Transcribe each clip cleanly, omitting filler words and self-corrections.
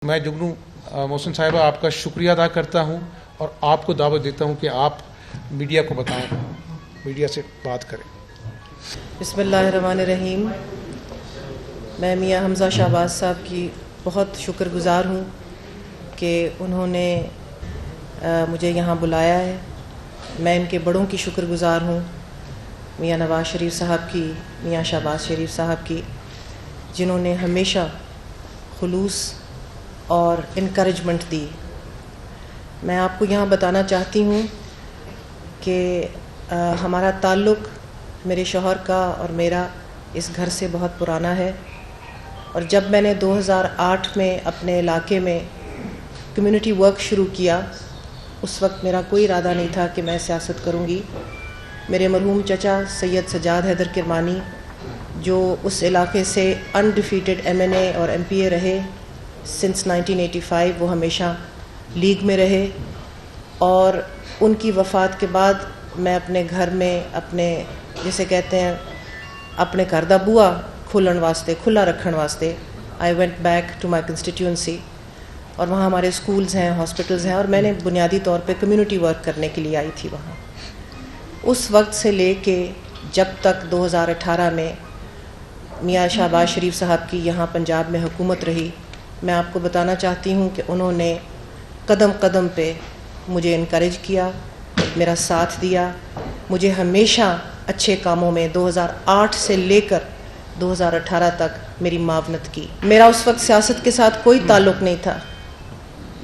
میں جگنو محسن صاحبہ آپ کا شکریہ ادا کرتا ہوں اور آپ کو دعوت دیتا ہوں کہ آپ میڈیا کو بتائیں، میڈیا سے بات کریں۔ بسم اللہ الرحمن الرحیم۔ میں میاں حمزہ شہباز صاحب کی بہت شکر گزار ہوں کہ انہوں نے مجھے یہاں بلایا ہے۔ میں ان کے بڑوں کی شکر گزار ہوں، میاں نواز شریف صاحب کی، میاں شہباز شریف صاحب کی، جنہوں نے ہمیشہ خلوص اور انکریجمنٹ دی۔ میں آپ کو یہاں بتانا چاہتی ہوں کہ ہمارا تعلق میرے شوہر کا اور میرا اس گھر سے بہت پرانا ہے، اور جب میں نے 2008 میں اپنے علاقے میں کمیونٹی ورک شروع کیا، اس وقت میرا کوئی ارادہ نہیں تھا کہ میں سیاست کروں گی۔ میرے مرحوم چچا سید سجاد حیدر کرمانی، جو اس علاقے سے انڈیفیٹڈ MNA اور MPA رہے سنس 1985، وہ ہمیشہ لیگ میں رہے، اور ان کی وفات کے بعد میں اپنے گھر میں اپنے جسے کہتے ہیں اپنے گھر دا بوا کھولن واسطے، کھلا رکھن واسطے I went back to my constituency, اور وہاں ہمارے اسکولز ہیں، ہاسپٹلز ہیں، اور میں نے بنیادی طور پہ کمیونٹی ورک کرنے کے لیے آئی تھی وہاں۔ اس وقت سے لے کے جب تک 2018 میں میاں شہباز شریف صاحب کی یہاں پنجاب میں حکومت رہی، میں آپ کو بتانا چاہتی ہوں کہ انہوں نے قدم قدم پہ مجھے انکریج کیا، میرا ساتھ دیا، مجھے ہمیشہ اچھے کاموں میں 2008 سے لے کر 2018 تک میری معاونت کی۔ میرا اس وقت سیاست کے ساتھ کوئی تعلق نہیں تھا،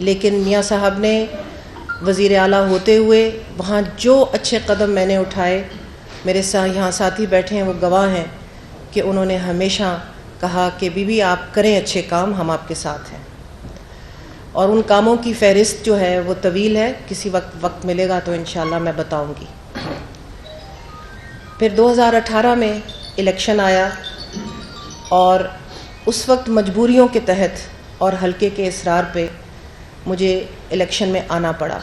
لیکن میاں صاحب نے وزیر اعلیٰ ہوتے ہوئے وہاں جو اچھے قدم میں نے اٹھائے، میرے یہاں ساتھی بیٹھے ہیں وہ گواہ ہیں کہ انہوں نے ہمیشہ کہا کہ بی بی آپ کریں اچھے کام، ہم آپ کے ساتھ ہیں، اور ان کاموں کی فہرست جو ہے وہ طویل ہے، کسی وقت ملے گا تو انشاءاللہ میں بتاؤں گی۔ پھر 2018 میں الیکشن آیا، اور اس وقت مجبوریوں کے تحت اور حلقے کے اصرار پہ مجھے الیکشن میں آنا پڑا،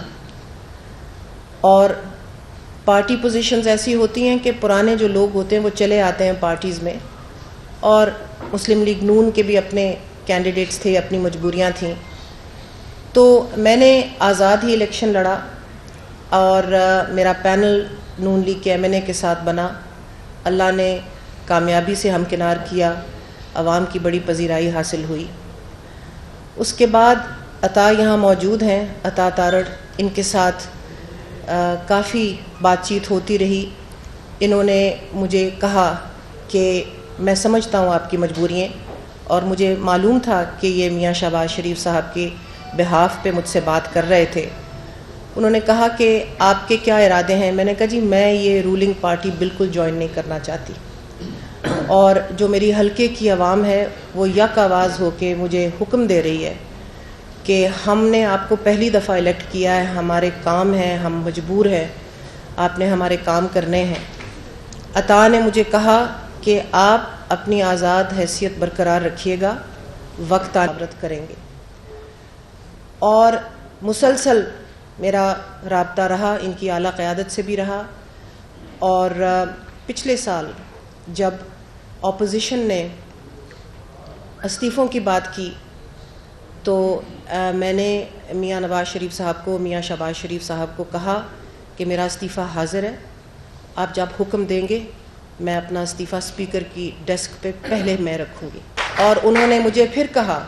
اور پارٹی پوزیشنز ایسی ہوتی ہیں کہ پرانے جو لوگ ہوتے ہیں وہ چلے آتے ہیں پارٹیز میں، اور مسلم لیگ نون کے بھی اپنے کینڈیڈیٹس تھے، اپنی مجبوریاں تھیں، تو میں نے آزاد ہی الیکشن لڑا، اور میرا پینل نون لیگ کے MNA کے ساتھ بنا۔ اللہ نے کامیابی سے ہمکنار کیا، عوام کی بڑی پذیرائی حاصل ہوئی۔ اس کے بعد عطا یہاں موجود ہیں، عطا تارڑ، ان کے ساتھ کافی بات چیت ہوتی رہی۔ انہوں نے مجھے کہا کہ میں سمجھتا ہوں آپ کی مجبوریاں، اور مجھے معلوم تھا کہ یہ میاں شہباز شریف صاحب کے بہاف پہ مجھ سے بات کر رہے تھے۔ انہوں نے کہا کہ آپ کے کیا ارادے ہیں؟ میں نے کہا جی میں یہ رولنگ پارٹی بالکل جوائن نہیں کرنا چاہتی، اور جو میری حلقے کی عوام ہے وہ یک آواز ہو کے مجھے حکم دے رہی ہے کہ ہم نے آپ کو پہلی دفعہ الیکٹ کیا ہے، ہمارے کام ہیں، ہم مجبور ہیں، آپ نے ہمارے کام کرنے ہیں۔ عطا نے مجھے کہا کہ آپ اپنی آزاد حیثیت برقرار رکھیے گا، وقت عبرت کریں گے، اور مسلسل میرا رابطہ رہا، ان کی اعلیٰ قیادت سے بھی رہا۔ اور پچھلے سال جب اپوزیشن نے استعفوں کی بات کی تو میں نے میاں نواز شریف صاحب کو، میاں شہباز شریف صاحب کو کہا کہ میرا استعفیٰ حاضر ہے، آپ جب حکم دیں گے میں اپنا استعفیٰ اسپیکر کی ڈیسک پہ پہلے میں رکھوں گی۔ اور انہوں نے مجھے پھر کہا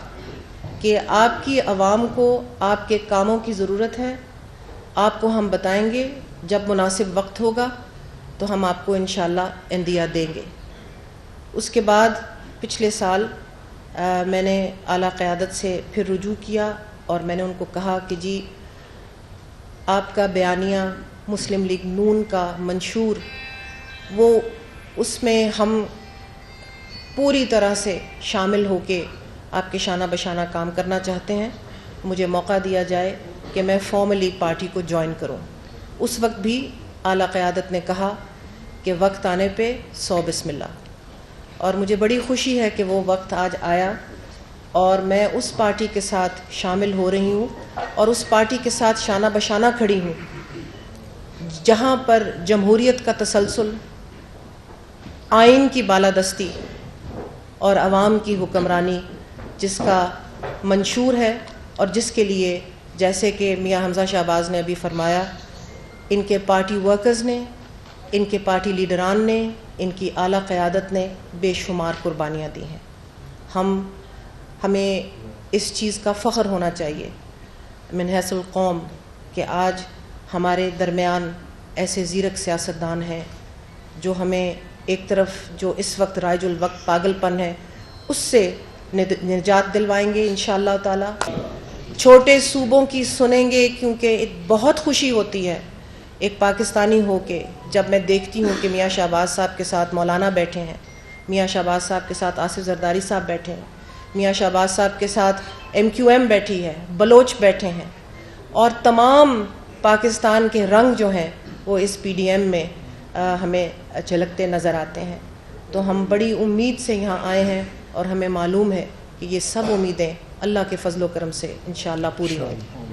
کہ آپ کی عوام کو آپ کے کاموں کی ضرورت ہے، آپ کو ہم بتائیں گے، جب مناسب وقت ہوگا تو ہم آپ کو انشاءاللہ عندیہ دیں گے۔ اس کے بعد پچھلے سال میں نے اعلیٰ قیادت سے پھر رجوع کیا، اور میں نے ان کو کہا کہ جی آپ کا بیانیہ مسلم لیگ نون کا منشور، وہ اس میں ہم پوری طرح سے شامل ہو کے آپ کے شانہ بشانہ کام کرنا چاہتے ہیں، مجھے موقع دیا جائے کہ میں فارملی پارٹی کو جوائن کروں۔ اس وقت بھی اعلیٰ قیادت نے کہا کہ وقت آنے پہ 100 بسم اللہ، اور مجھے بڑی خوشی ہے کہ وہ وقت آج آیا، اور میں اس پارٹی کے ساتھ شامل ہو رہی ہوں، اور اس پارٹی کے ساتھ شانہ بشانہ کھڑی ہوں جہاں پر جمہوریت کا تسلسل، آئین کی بالادستی اور عوام کی حکمرانی، جس کا منشور ہے اور جس کے لیے جیسے کہ میاں حمزہ شہباز نے ابھی فرمایا ان کے پارٹی ورکرز نے، ان کے پارٹی لیڈران نے، ان کی اعلیٰ قیادت نے بے شمار قربانیاں دی ہیں۔ ہمیں اس چیز کا فخر ہونا چاہیے من حیث القوم کہ آج ہمارے درمیان ایسے زیرک سیاستدان ہیں جو ہمیں ایک طرف جو اس وقت رائج الوقت پاگل پن ہے اس سے نجات دلوائیں گے انشاءاللہ تعالی۔ چھوٹے صوبوں کی سنیں گے کیونکہ ایک بہت خوشی ہوتی ہے ایک پاکستانی ہو کے جب میں دیکھتی ہوں کہ میاں شہباز صاحب کے ساتھ مولانا بیٹھے ہیں، میاں شہباز صاحب کے ساتھ آصف زرداری صاحب بیٹھے ہیں، میاں شہباز صاحب کے ساتھ MQM بیٹھی ہے، بلوچ بیٹھے ہیں، اور تمام پاکستان کے رنگ جو ہیں وہ اس PDM میں ہمیں جھلکتے نظر آتے ہیں۔ تو ہم بڑی امید سے یہاں آئے ہیں اور ہمیں معلوم ہے کہ یہ سب امیدیں اللہ کے فضل و کرم سے انشاءاللہ پوری ہوں گی۔